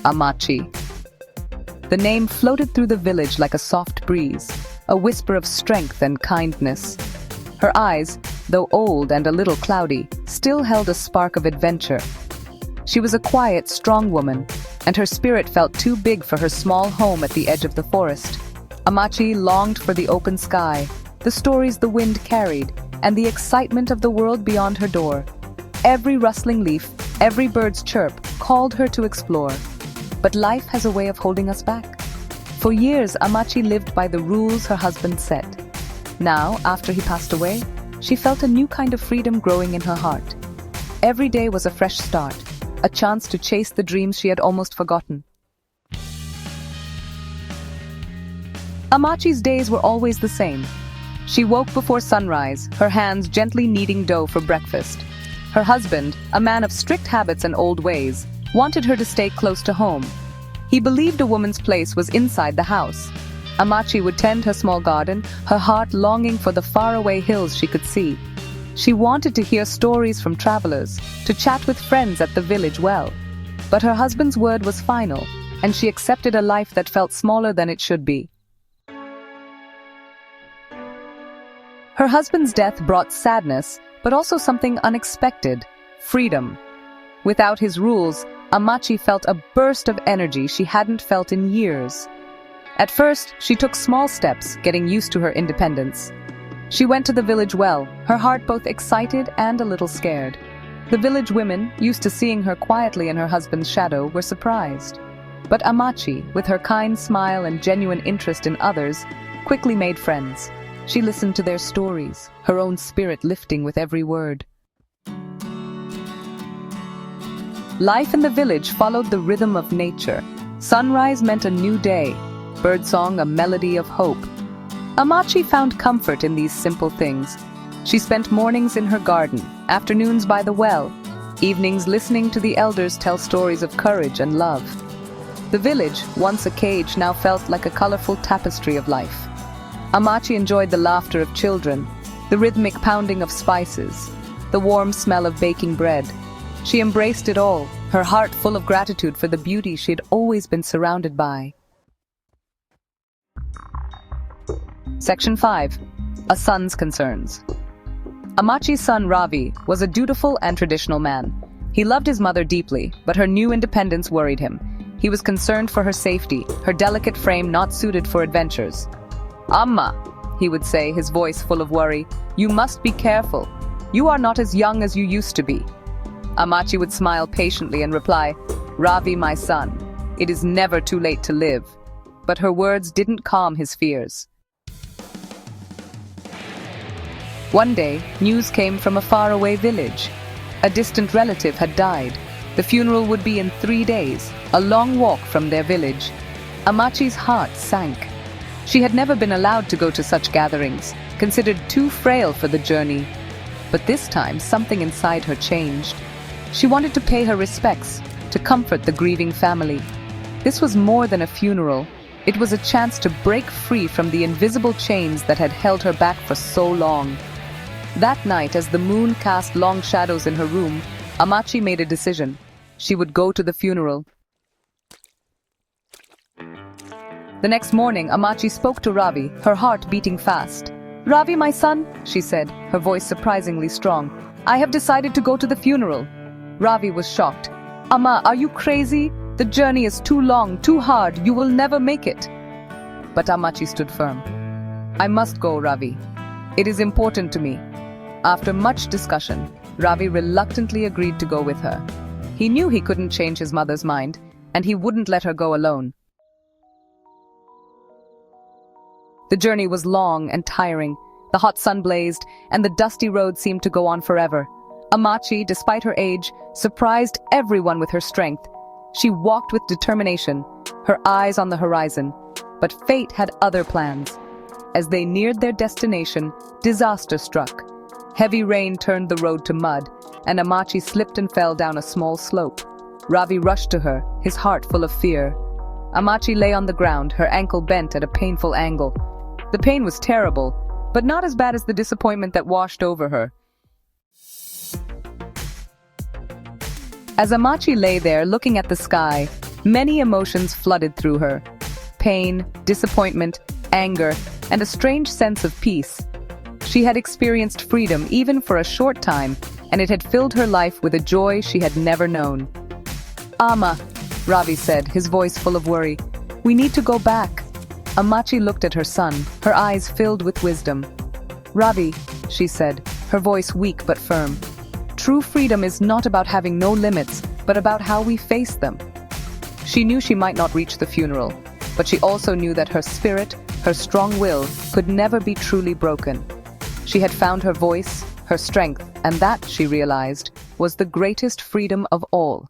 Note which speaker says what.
Speaker 1: Ammachi. The name floated through the village like a soft breeze, a whisper of strength and kindness. Her eyes, though old and a little cloudy, still held a spark of adventure. She was a quiet, strong woman, and her spirit felt too big for her small home at the edge of the forest. Ammachi longed for the open sky, the stories the wind carried, and the excitement of the world beyond her door. Every rustling leaf, every bird's chirp called her to explore. But life has a way of holding us back. For years, Ammachi lived by the rules her husband set. Now, after he passed away, she felt a new kind of freedom growing in her heart. Every day was a fresh start, a chance to chase the dreams she had almost forgotten. Ammachi's days were always the same. She woke before sunrise, her hands gently kneading dough for breakfast. Her husband, a man of strict habits and old ways, wanted her to stay close to home. He believed a woman's place was inside the house. Ammachi would tend her small garden, her heart longing for the faraway hills she could see. She wanted to hear stories from travelers, to chat with friends at the village well. But her husband's word was final, and she accepted a life that felt smaller than it should be. Her husband's death brought sadness, but also something unexpected: freedom. Without his rules, Ammachi felt a burst of energy she hadn't felt in years. At first, she took small steps, getting used to her independence. She went to the village well, her heart both excited and a little scared. The village women, used to seeing her quietly in her husband's shadow, were surprised. But Ammachi, with her kind smile and genuine interest in others, quickly made friends. She listened to their stories, her own spirit lifting with every word. Life in the village followed the rhythm of nature. Sunrise meant a new day, birdsong a melody of hope. Ammachi found comfort in these simple things. She spent mornings in her garden, afternoons by the well, evenings listening to the elders tell stories of courage and love. The village, once a cage, now felt like a colorful tapestry of life. Ammachi enjoyed the laughter of children, the rhythmic pounding of spices, the warm smell of baking bread. She embraced it all, her heart full of gratitude for the beauty she had always been surrounded by. Section 5. A son's concerns. Ammachi's son Ravi was a dutiful and traditional man. He loved his mother deeply, but her new independence worried him. He was concerned for her safety, her delicate frame not suited for adventures. "Amma," he would say, his voice full of worry, "you must be careful. You are not as young as you used to be." Ammachi would smile patiently and reply, "Ravi, my son, it is never too late to live." But her words didn't calm his fears. One day, news came from a faraway village. A distant relative had died. The funeral would be in 3 days, a long walk from their village. Ammachi's heart sank. She had never been allowed to go to such gatherings, considered too frail for the journey. But this time, something inside her changed. She wanted to pay her respects, to comfort the grieving family. This was more than a funeral. It was a chance to break free from the invisible chains that had held her back for so long. That night, as the moon cast long shadows in her room, Ammachi made a decision. She would go to the funeral. The next morning, Ammachi spoke to Ravi, her heart beating fast. "Ravi, my son," she said, her voice surprisingly strong, "I have decided to go to the funeral." Ravi was shocked. "Amma, are you crazy? The journey is too long, too hard. You will never make it." But Ammachi stood firm. "I must go, Ravi. It is important to me." After much discussion, Ravi reluctantly agreed to go with her. He knew he couldn't change his mother's mind, and he wouldn't let her go alone. The journey was long and tiring. The hot sun blazed, and the dusty road seemed to go on forever. Ammachi, despite her age, surprised everyone with her strength. She walked with determination, her eyes on the horizon. But fate had other plans. As they neared their destination, disaster struck. Heavy rain turned the road to mud, and Ammachi slipped and fell down a small slope. Ravi rushed to her, his heart full of fear. Ammachi lay on the ground, her ankle bent at a painful angle. The pain was terrible, but not as bad as the disappointment that washed over her. As Ammachi lay there looking at the sky, Many emotions flooded through her: pain, disappointment, anger, and a strange sense of peace. She had experienced freedom even for a short time, and it had filled her life with a joy she had never known. "Amma," Ravi said, his voice full of worry, "we need to go back." Ammachi looked at her son, her eyes filled with wisdom. "Ravi," she said, her voice weak but firm, "true freedom is not about having no limits, but about how we face them." She knew she might not reach the funeral, but she also knew that her spirit, her strong will, could never be truly broken. She had found her voice, her strength, and that, she realized, was the greatest freedom of all.